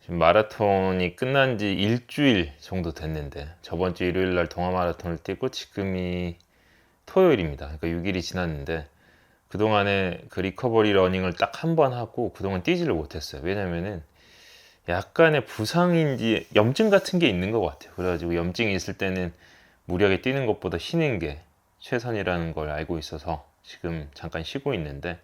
지금 마라톤이 끝난 지 일주일 정도 됐는데 저번 주 일요일 날 동아 마라톤을 뛰고 지금이 토요일입니다. 그러니까 6일이 지났는데 그동안에 그 리커버리 러닝을 딱 한 번 하고 그동안 뛰지를 못했어요. 왜냐면은 약간의 부상인지 염증 같은 게 있는 것 같아요. 그래가지고 염증이 있을 때는 무리하게 뛰는 것보다 쉬는 게 최선이라는 걸 알고 있어서 지금 잠깐 쉬고 있는데,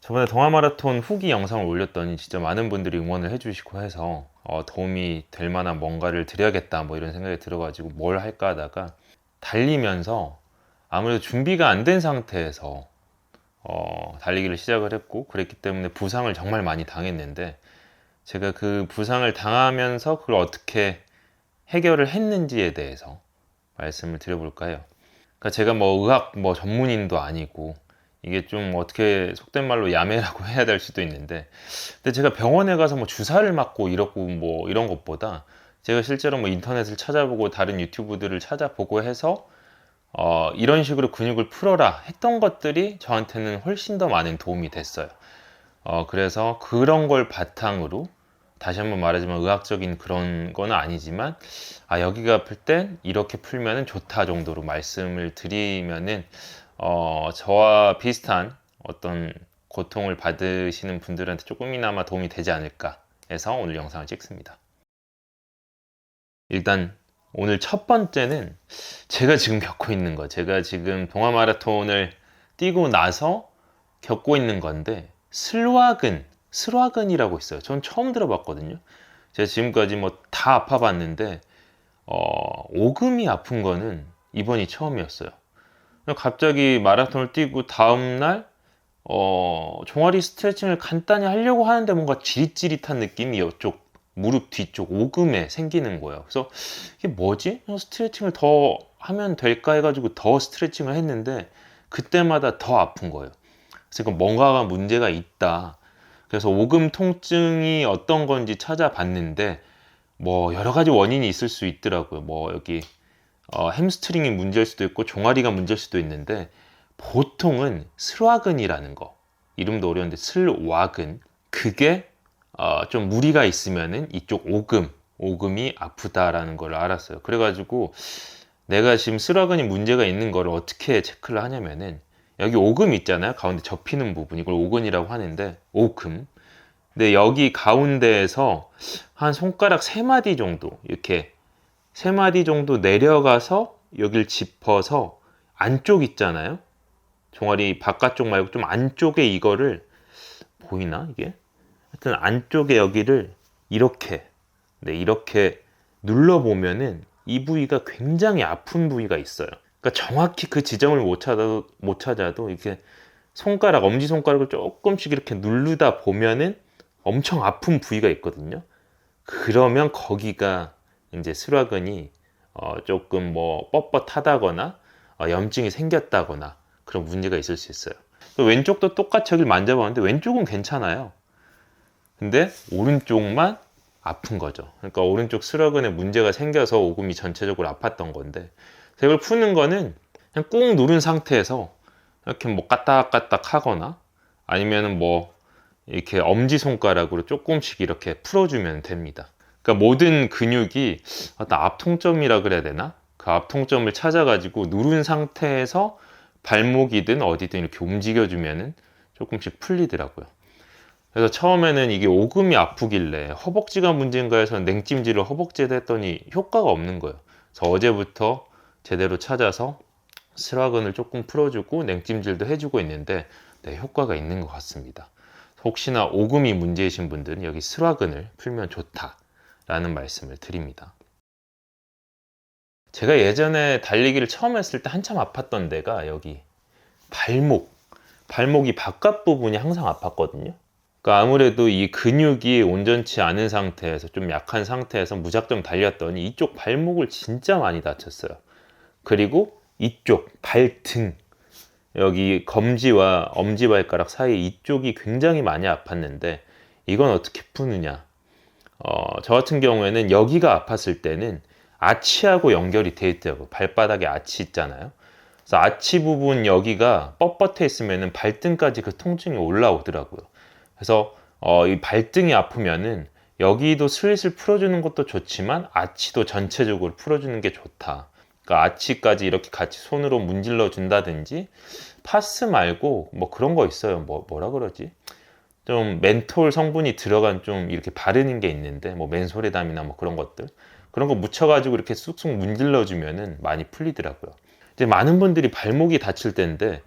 저번에 동아 마라톤 후기 영상을 올렸더니 진짜 많은 분들이 응원을 해주시고 해서 도움이 될 만한 뭔가를 드려야겠다 뭐 이런 생각이 들어가지고 뭘 할까 하다가, 달리면서 아무래도 준비가 안 된 상태에서 달리기를 시작을 했고 그랬기 때문에 부상을 정말 많이 당했는데, 제가 그 부상을 당하면서 그걸 어떻게 해결을 했는지에 대해서 말씀을 드려볼까 해요. 그러니까 제가 뭐 의학 뭐 전문인도 아니고 이게 좀 어떻게 속된 말로 야매라고 해야 될 수도 있는데, 근데 제가 병원에 가서 뭐 주사를 맞고 이러고 뭐 이런 것보다 제가 실제로 뭐 인터넷을 찾아보고 다른 유튜브들을 찾아보고 해서 이런 식으로 근육을 풀어라 했던 것들이 저한테는 훨씬 더 많은 도움이 됐어요. 그래서 그런 걸 바탕으로, 다시 한번 말하지만 의학적인 그런 건 아니지만 여기가 아플 땐 이렇게 풀면은 좋다 정도로 말씀을 드리면은 저와 비슷한 어떤 고통을 받으시는 분들한테 조금이나마 도움이 되지 않을까 해서 오늘 영상을 찍습니다. 일단 오늘 첫 번째는 제가 지금 겪고 있는 거, 제가 지금 동아 마라톤을 뛰고 나서 겪고 있는 건데, 슬화근이라고 있어요. 전 처음 들어봤거든요. 제가 지금까지 뭐 다 아파봤는데 오금이 아픈 거는 이번이 처음이었어요. 갑자기 마라톤을 뛰고 다음날 종아리 스트레칭을 간단히 하려고 하는데 뭔가 지릿지릿한 느낌이 이쪽 무릎 뒤쪽 오금에 생기는 거예요. 그래서 이게 뭐지? 스트레칭을 더 하면 될까 해가지고 더 스트레칭을 했는데 그때마다 더 아픈 거예요. 그래서 뭔가가 문제가 있다. 그래서 오금 통증이 어떤 건지 찾아봤는데 뭐 여러 가지 원인이 있을 수 있더라고요. 뭐 여기 햄스트링이 문제일 수도 있고 종아리가 문제일 수도 있는데, 보통은 슬화근이라는 거, 이름도 어려운데 슬화근, 그게 좀 무리가 있으면은 이쪽 오금이 아프다라는 걸 알았어요. 그래가지고 내가 지금 슬화근이 문제가 있는 거를 어떻게 체크를 하냐면은, 여기 오금 있잖아요. 가운데 접히는 부분, 이걸 오근이라고 하는데, 오금. 근데 여기 가운데에서 한 손가락 3마디 정도, 이렇게 3마디 정도 내려가서 여길 짚어서 안쪽 있잖아요. 종아리 바깥쪽 말고 좀 안쪽에 이거를, 보이나 이게? 하여튼 안쪽에 여기를 이렇게, 네, 이렇게 눌러보면은 이 부위가 굉장히 아픈 부위가 있어요. 그러니까 정확히 그 지점을 못 찾아도 이렇게 손가락, 엄지손가락을 조금씩 이렇게 누르다 보면은 엄청 아픈 부위가 있거든요. 그러면 거기가 이제 슬화근이 조금 뭐 뻣뻣하다거나 염증이 생겼다거나 그런 문제가 있을 수 있어요. 왼쪽도 똑같이 여기를 만져봤는데 왼쪽은 괜찮아요. 근데 오른쪽만 아픈 거죠. 그러니까 오른쪽 슬화근에 문제가 생겨서 오금이 전체적으로 아팠던 건데, 이걸 푸는 거는 그냥 꾹 누른 상태에서 이렇게 뭐 까딱까딱 하거나 아니면은 뭐 이렇게 엄지손가락으로 조금씩 이렇게 풀어주면 됩니다. 그러니까 모든 근육이 앞통점이라 그래야 되나? 그 앞통점을 찾아가지고 누른 상태에서 발목이든 어디든 이렇게 움직여주면은 조금씩 풀리더라고요. 그래서 처음에는 이게 오금이 아프길래 허벅지가 문제인가 해서 냉찜질을 허벅지에다 했더니 효과가 없는 거예요. 그래서 어제부터 제대로 찾아서 슬화근을 조금 풀어주고 냉찜질도 해주고 있는데, 네, 효과가 있는 것 같습니다. 혹시나 오금이 문제이신 분들은 여기 슬화근을 풀면 좋다라는 말씀을 드립니다. 제가 예전에 달리기를 처음 했을 때 한참 아팠던 데가 여기 발목이 바깥 부분이 항상 아팠거든요. 그러니까 아무래도 이 근육이 온전치 않은 상태에서, 좀 약한 상태에서 무작정 달렸더니 이쪽 발목을 진짜 많이 다쳤어요. 그리고 이쪽 발등, 여기 검지와 엄지발가락 사이 이쪽이 굉장히 많이 아팠는데, 이건 어떻게 푸느냐? 저 같은 경우에는 여기가 아팠을 때는 아치하고 연결이 돼 있더라고요. 발바닥에 아치 있잖아요. 그래서 아치 부분 여기가 뻣뻣해 있으면 발등까지 그 통증이 올라오더라고요. 그래서 이 발등이 아프면은 여기도 슬슬 풀어주는 것도 좋지만 아치도 전체적으로 풀어주는 게 좋다. 그러니까 아치까지 이렇게 같이 손으로 문질러 준다든지, 파스 말고 뭐 그런 거 있어요. 뭐라 그러지? 좀 멘톨 성분이 들어간 좀 이렇게 바르는 게 있는데, 뭐 맨소레담이나 뭐 그런 것들, 그런 거 묻혀가지고 이렇게 쑥쑥 문질러 주면은 많이 풀리더라고요. 이제 많은 분들이 발목이 다칠 때인데,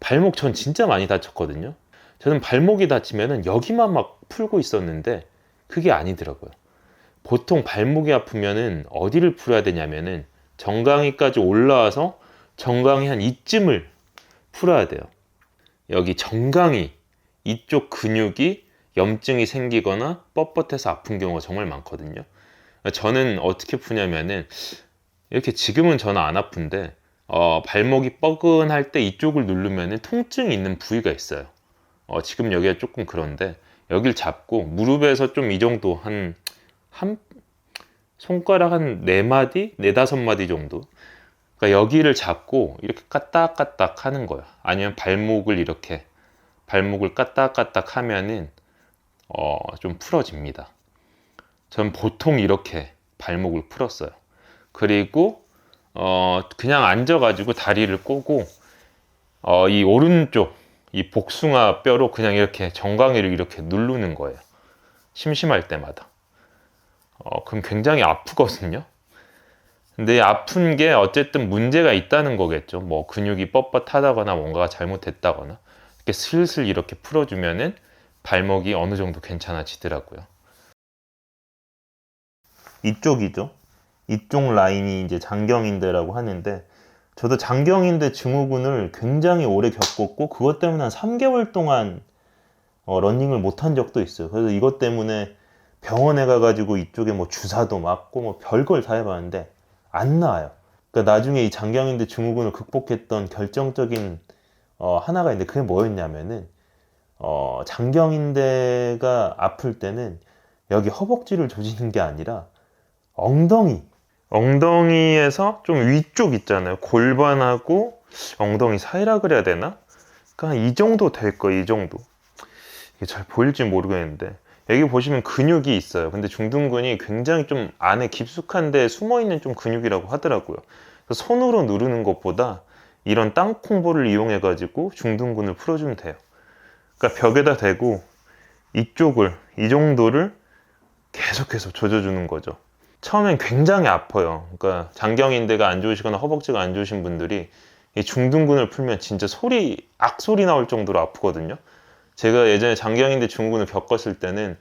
발목 전 진짜 많이 다쳤거든요. 저는 발목이 다치면은 여기만 막 풀고 있었는데 그게 아니더라고요. 보통 발목이 아프면은 어디를 풀어야 되냐면은 정강이까지 올라와서 정강이 한 이쯤을 풀어야 돼요. 여기 정강이 이쪽 근육이 염증이 생기거나 뻣뻣해서 아픈 경우가 정말 많거든요. 저는 어떻게 푸냐면은 이렇게, 지금은 저는 안 아픈데 발목이 뻐근할 때 이쪽을 누르면은 통증이 있는 부위가 있어요. 지금 여기가 조금 그런데 여길 잡고 무릎에서 좀 이 정도 한 손가락 한 4마디, 4~5마디 정도, 그러니까 여기를 잡고 이렇게 까딱까딱 하는 거야. 아니면 발목을 이렇게, 발목을 까딱까딱 하면은 좀 풀어집니다. 전 보통 이렇게 발목을 풀었어요. 그리고 그냥 앉아가지고 다리를 꼬고 이 오른쪽 이 복숭아 뼈로 그냥 이렇게 정강이를 이렇게 누르는 거예요. 심심할 때마다. 그럼 굉장히 아프거든요. 근데 아픈 게 어쨌든 문제가 있다는 거겠죠. 뭐 근육이 뻣뻣하다거나 뭔가가 잘못됐다거나, 이렇게 슬슬 이렇게 풀어주면은 발목이 어느 정도 괜찮아지더라고요. 이쪽이죠. 이쪽 라인이 이제 장경인대라고 하는데, 저도 장경인대 증후군을 굉장히 오래 겪었고 그것 때문에 한 3개월 동안 러닝을 못한 적도 있어요. 그래서 이것 때문에 병원에 가가지고 이쪽에 뭐 주사도 맞고 뭐 별걸 다 해봤는데 안 나아요. 그러니까 나중에 이 장경인대 증후군을 극복했던 결정적인 하나가 있는데, 그게 뭐였냐면은 장경인대가 아플 때는 여기 허벅지를 조지는 게 아니라 엉덩이에서 좀 위쪽 있잖아요. 골반하고 엉덩이 사이라 그래야 되나? 그러니까 이 정도 될 거예요. 이 정도. 이게 잘 보일지 모르겠는데 여기 보시면 근육이 있어요. 근데 중둔근이 굉장히 좀 안에 깊숙한데 숨어있는 좀 근육이라고 하더라고요. 그래서 손으로 누르는 것보다 이런 땅콩볼을 이용해 가지고 중둔근을 풀어주면 돼요. 그러니까 벽에다 대고 이쪽을, 이 정도를 계속해서 조져주는 거죠. 처음엔 굉장히 아파요. 그러니까 장경인대가 안 좋으시거나 허벅지가 안 좋으신 분들이 이 중둔근을 풀면 진짜 악소리 나올 정도로 아프거든요. 제가 예전에 장경인대 증후군을 겪었을 때는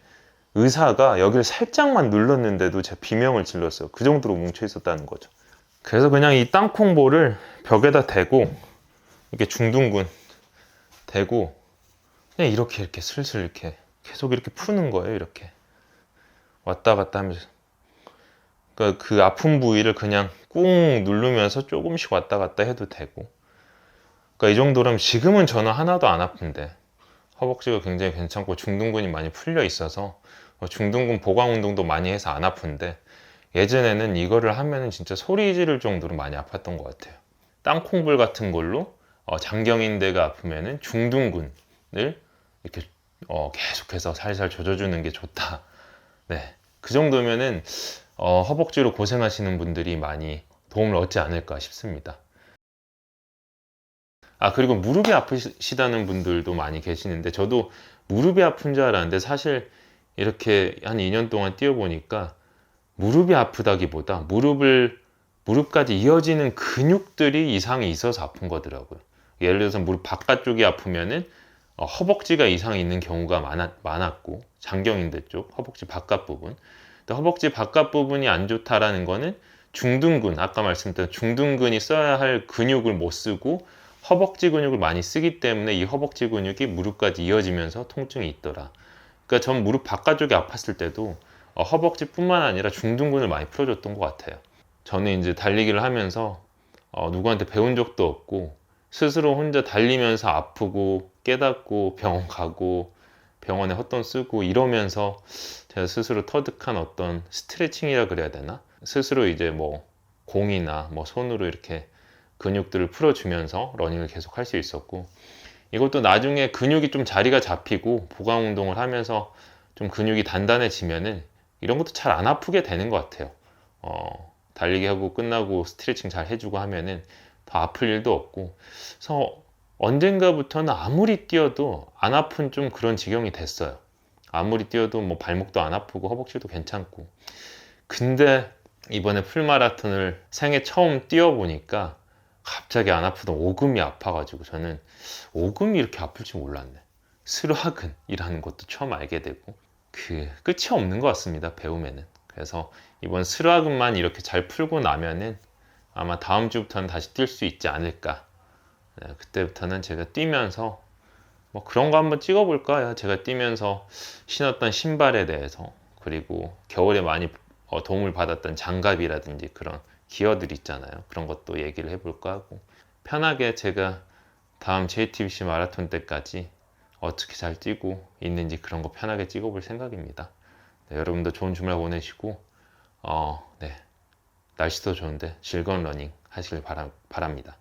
의사가 여기를 살짝만 눌렀는데도 제 비명을 질렀어요. 그 정도로 뭉쳐 있었다는 거죠. 그래서 그냥 이 땅콩볼을 벽에다 대고, 이렇게 중둔근 대고 그냥 이렇게 슬슬 이렇게 계속 이렇게 푸는 거예요. 이렇게 왔다 갔다 하면서. 그러니까 그 아픈 부위를 그냥 꾹 누르면서 조금씩 왔다 갔다 해도 되고. 그러니까 이 정도라면 지금은 저는 하나도 안 아픈데, 허벅지가 굉장히 괜찮고 중둔근이 많이 풀려 있어서 중둔근 보강 운동도 많이 해서 안 아픈데, 예전에는 이거를 하면은 진짜 소리 지를 정도로 많이 아팠던 것 같아요. 땅콩불 같은 걸로 장경인대가 아프면은 중둔근을 이렇게 계속해서 살살 조져주는 게 좋다. 네, 그 정도면은 허벅지로 고생하시는 분들이 많이 도움을 얻지 않을까 싶습니다. 그리고 무릎이 아프시다는 분들도 많이 계시는데, 저도 무릎이 아픈 줄 알았는데 사실 이렇게 한 2년 동안 뛰어보니까 무릎이 아프다기보다 무릎까지 이어지는 근육들이 이상이 있어서 아픈 거더라고요. 예를 들어서 무릎 바깥쪽이 아프면은 허벅지가 이상이 있는 경우가 많았고, 장경인대 쪽 허벅지 바깥 부분. 또 허벅지 바깥 부분이 안 좋다라는 거는 중둔근, 아까 말씀드린 중둔근이 써야 할 근육을 못 쓰고 허벅지 근육을 많이 쓰기 때문에 이 허벅지 근육이 무릎까지 이어지면서 통증이 있더라. 그러니까 전 무릎 바깥쪽이 아팠을 때도 허벅지뿐만 아니라 중둔근을 많이 풀어줬던 것 같아요. 저는 이제 달리기를 하면서 누구한테 배운 적도 없고 스스로 혼자 달리면서 아프고 깨닫고 병원 가고 병원에 헛돈 쓰고 이러면서 제가 스스로 터득한 어떤 스트레칭이라 그래야 되나? 스스로 이제 뭐 공이나 뭐 손으로 이렇게 근육들을 풀어주면서 러닝을 계속 할 수 있었고, 이것도 나중에 근육이 좀 자리가 잡히고 보강 운동을 하면서 좀 근육이 단단해지면은 이런 것도 잘 안 아프게 되는 것 같아요. 달리기 하고 끝나고 스트레칭 잘 해주고 하면은 더 아플 일도 없고, 그래서 언젠가부터는 아무리 뛰어도 안 아픈 좀 그런 지경이 됐어요. 아무리 뛰어도 뭐 발목도 안 아프고 허벅지도 괜찮고. 근데 이번에 풀마라톤을 생애 처음 뛰어보니까 갑자기 안 아프던 오금이 아파가지고, 저는 오금이 이렇게 아플 줄 몰랐네. 스르하근이라는 것도 처음 알게 되고, 끝이 없는 것 같습니다, 배움에는. 그래서 이번 스르하근만 이렇게 잘 풀고 나면은 아마 다음 주부터는 다시 뛸 수 있지 않을까. 네, 그때부터는 제가 뛰면서 뭐 그런 거 한번 찍어볼까요? 제가 뛰면서 신었던 신발에 대해서, 그리고 겨울에 많이 도움을 받았던 장갑이라든지 그런 기어들 있잖아요. 그런 것도 얘기를 해볼까 하고, 편하게 제가 다음 JTBC 마라톤 때까지 어떻게 잘 뛰고 있는지 그런 거 편하게 찍어볼 생각입니다. 네, 여러분도 좋은 주말 보내시고, 네, 날씨도 좋은데 즐거운 러닝 하시길 바랍니다.